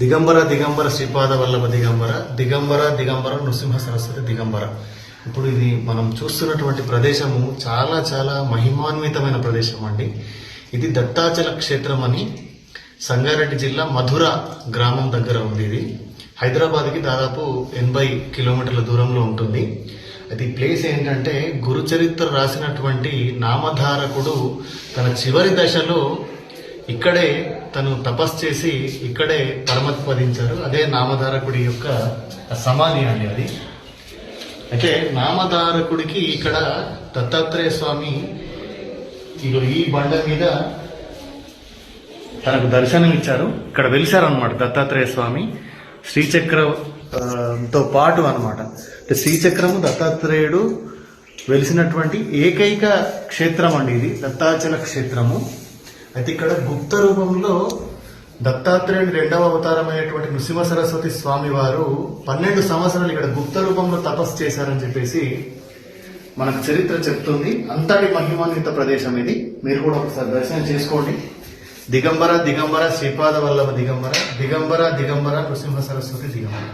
దిగంబర దిగంబర శ్రీపాద వల్లభ దిగంబర దిగంబర దిగంబర నృసింహ సరస్వతి దిగంబర. ఇప్పుడు ఇది మనం చూస్తున్నటువంటి ప్రదేశము చాలా చాలా మహిమాన్వితమైన ప్రదేశం అండి. ఇది దత్తాచల క్షేత్రం అని సంగారెడ్డి జిల్లా మధుర గ్రామం దగ్గర ఉంది. ఇది హైదరాబాద్కి దాదాపు 80 కిలోమీటర్ల దూరంలో ఉంటుంది. అది ప్లేస్ ఏంటంటే గురుచరిత్ర రాసినటువంటి నామధారకుడు తన చివరి దశలో ఇక్కడే తను తపస్సు చేసి ఇక్కడే పరమపదించారు. అదే నామధారకుడి యొక్క సమాధి అండి అది. అయితే నామధారకుడికి ఇక్కడ దత్తాత్రేయ స్వామి ఈ బండ మీద తనకు దర్శనం ఇచ్చారు. ఇక్కడ వెలిశారనమాట దత్తాత్రేయ స్వామి శ్రీచక్రంతో పాటు అనమాట. శ్రీచక్రము దత్తాత్రేయుడు వెలిసినటువంటి ఏకైక క్షేత్రం అండి ఇది దత్తాచల క్షేత్రము. అయితే ఇక్కడ గుప్త రూపంలో దత్తాత్రేయుడి 2వ అవతారమైనటువంటి నృసింహ సరస్వతి స్వామి వారు 12 సంవత్సరాలు ఇక్కడ గుప్త రూపంలో తపస్సు చేశారని చెప్పేసి మనకు చరిత్ర చెప్తుంది. అంతటి మహిమాన్విత ప్రదేశం ఇది. మీరు కూడా ఒకసారి దర్శనం చేసుకోండి. దిగంబర దిగంబర శ్రీపాద వల్లభ దిగంబర దిగంబర దిగంబర నృసింహ సరస్వతి దిగంబర.